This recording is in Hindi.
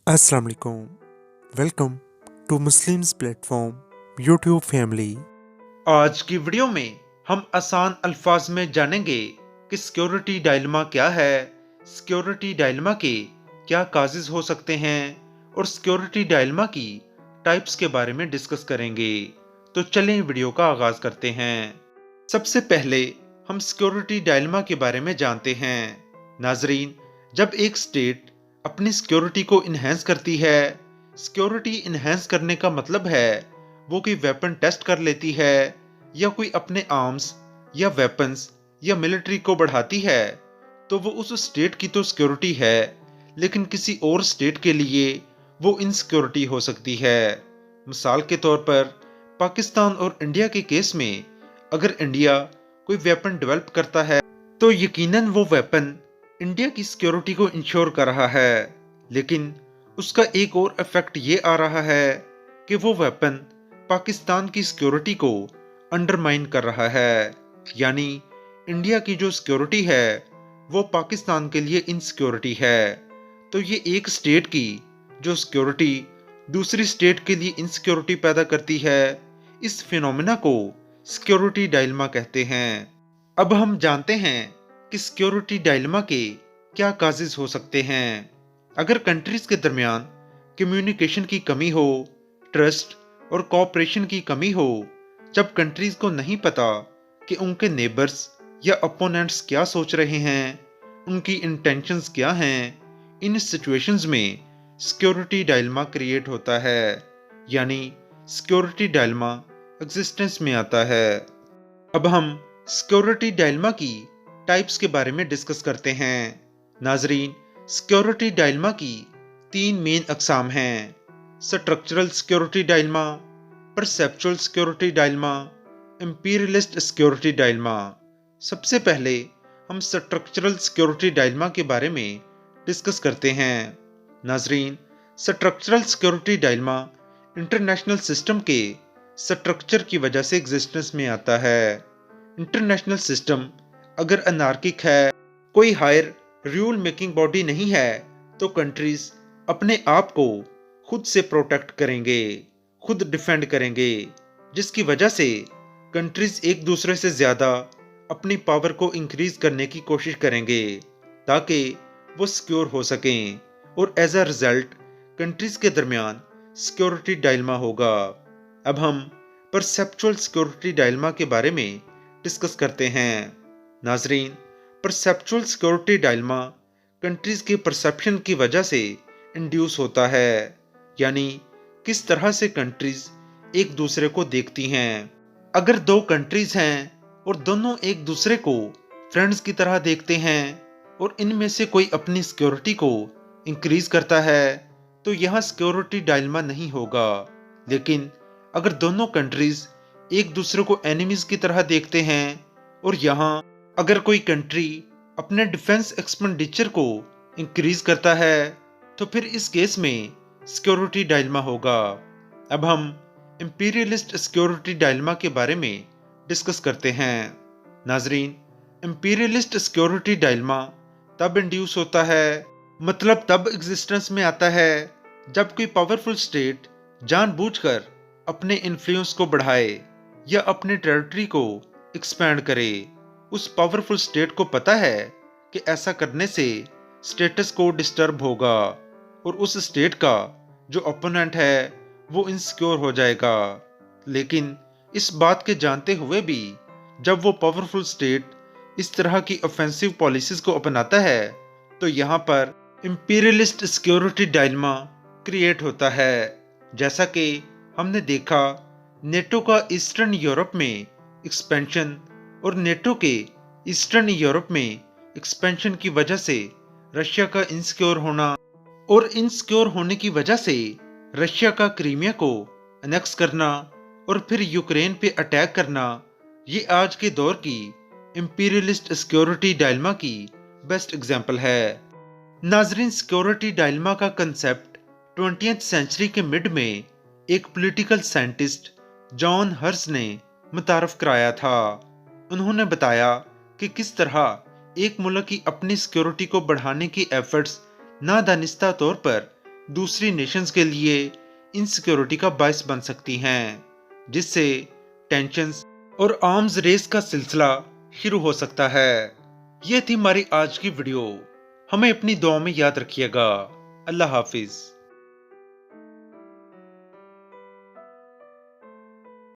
अस्सलाम वालेकुम। Welcome to Muslims platform YouTube family. आज की वीडियो में हम आसान अल्फाज में जानेंगे कि सिक्योरिटी डायलेमा क्या है, सिक्योरिटी डायलेमा के क्या काजेज हो सकते हैं और सिक्योरिटी डायलेमा की टाइप्स के बारे में डिस्कस करेंगे। तो चलें वीडियो का आगाज करते हैं। सबसे पहले हम सिक्योरिटी डायलेमा के बारे में जानते हैं। नाजरीन, जब एक स्टेट अपनी सिक्योरिटी को इन्हेंस करती है, सिक्योरिटी इन्हेंस करने का मतलब है वो कोई वेपन टेस्ट कर लेती है या कोई अपने आर्म्स या वेपन्स या मिलिट्री को बढ़ाती है, तो वो उस स्टेट की तो सिक्योरिटी है, लेकिन किसी और स्टेट के लिए वो इनसिक्योरिटी हो सकती है। मिसाल के तौर पर पाकिस्तान और इंडिया के केस में अगर इंडिया कोई वेपन डेवलप करता है तो यकीनन वो वेपन इंडिया की सिक्योरिटी को इंश्योर कर रहा है, लेकिन उसका एक और इफेक्ट ये आ रहा है कि वो वेपन पाकिस्तान की सिक्योरिटी को अंडरमाइन कर रहा है। यानी इंडिया की जो सिक्योरिटी है वो पाकिस्तान के लिए इनसिक्योरिटी है। तो ये एक स्टेट की जो सिक्योरिटी दूसरी स्टेट के लिए इनसिक्योरिटी पैदा करती है, इस फिनोमिना को सिक्योरिटी डायलेमा कहते हैं। अब हम जानते हैं कि सिक्योरिटी डायलेमा के क्या काजेज हो सकते हैं। अगर कंट्रीज के दरमियान कम्युनिकेशन की कमी हो, ट्रस्ट और कोऑपरेशन की कमी हो, जब कंट्रीज को नहीं पता कि उनके नेबर्स या अपोनेंट्स क्या सोच रहे हैं, उनकी इंटेंशंस क्या हैं, इन सिचुएशंस में सिक्योरिटी डायलेमा क्रिएट होता है। यानी सिक्योरिटी डायलेमा एग्जिस्टेंस में आता है। अब हम सिक्योरिटी डायलेमा की टाइप्स के बारे में डिस्कस करते हैं। नाजरीन, सिक्योरिटी डायलेमा की तीन मेन अकसाम हैं: structural security dilemma, perceptual security dilemma, imperialist security dilemma. सबसे पहले हम स्ट्रक्चरल सिक्योरिटी डायलेमा के बारे में डिस्कस करते हैं। नाजरीन, structural security dilemma international system के स्ट्रक्चर की वजह से एग्जिस्टेंस में आता है। इंटरनेशनल सिस्टम अगर अनार्किक है, कोई हायर रूल मेकिंग बॉडी नहीं है, तो कंट्रीज अपने आप को खुद से प्रोटेक्ट करेंगे, खुद डिफेंड करेंगे, जिसकी वजह से कंट्रीज एक दूसरे से ज्यादा अपनी पावर को इंक्रीज करने की कोशिश करेंगे ताकि वो सिक्योर हो सकें, और एज अ रिजल्ट कंट्रीज के दरमियान सिक्योरिटी डायलेमा होगा। अब हम परसेप्चुअल सिक्योरिटी डायलेमा के बारे में डिस्कस करते हैं। नाजरीन, परसेप्चुअल सिक्योरिटी डायलेमा कंट्रीज के परसेप्शन की वजह से इंड्यूस होता है। यानी किस तरह से कंट्रीज एक दूसरे को देखती हैं। अगर दो कंट्रीज हैं और दोनों एक दूसरे को फ्रेंड्स की तरह देखते हैं और इनमें से कोई अपनी सिक्योरिटी को इंक्रीज करता है, तो यहाँ सिक्योरिटी डायलेमा नहीं होगा। लेकिन अगर दोनों कंट्रीज एक दूसरे को एनिमीज की तरह देखते हैं और यहाँ अगर कोई कंट्री अपने डिफेंस एक्सपेंडिचर को इंक्रीज करता है, तो फिर इस केस में सिक्योरिटी डायलेमा होगा। अब हम इंपीरियलिस्ट सिक्योरिटी डायलेमा के बारे में डिस्कस करते हैं। नाजरीन, इंपीरियलिस्ट सिक्योरिटी डायलेमा तब इंड्यूस होता है, मतलब तब एग्जिस्टेंस में आता है, जब कोई पावरफुल स्टेट जानबूझकर अपने इन्फ्लुएंस को बढ़ाए या अपने टेरिटरी को एक्सपैंड करे। उस पावरफुल स्टेट को पता है कि ऐसा करने से स्टेटस को डिस्टर्ब होगा और उस स्टेट का जो ओपोनेंट है वो इनसिक्योर हो जाएगा। लेकिन इस बात के जानते हुए भी जब वो पावरफुल स्टेट इस तरह की ऑफेंसिव पॉलिसीज को अपनाता है, तो यहाँ पर इंपीरियलिस्ट सिक्योरिटी डायलेमा क्रिएट होता है। जैसा कि हमने देखा, नेटो का ईस्टर्न यूरोप में एक्सपेंशन और नेटो के ईस्टर्न यूरोप में एक्सपेंशन की वजह से रशिया का इनसिक्योर होना और इनसिक्योर होने की वजह से रशिया का क्रीमिया को अनेक्स करना और फिर यूक्रेन पे अटैक करना, ये आज के दौर की इंपीरियलिस्ट सिक्योरिटी डायलेमा की बेस्ट एग्जाम्पल है। नाजरीन, सिक्योरिटी डायलेमा का कंसेप्ट 20th सेंचुरी के मिड में एक पॉलिटिकल साइंटिस्ट जॉन हर्स ने मुतारफ कराया था। उन्होंने बताया कि किस तरह एक मुल्क की अपनी सिक्योरिटी को बढ़ाने की एफर्ट्स नादानिस्ता तौर पर दूसरी नेशंस के लिए इनसिक्योरिटी का बायस बन सकती हैं, जिससे टेंशंस और आर्म्स रेस का सिलसिला शुरू हो सकता है। ये थी हमारी आज की वीडियो। हमें अपनी दुआ में याद रखिएगा। अल्लाह हाफिज।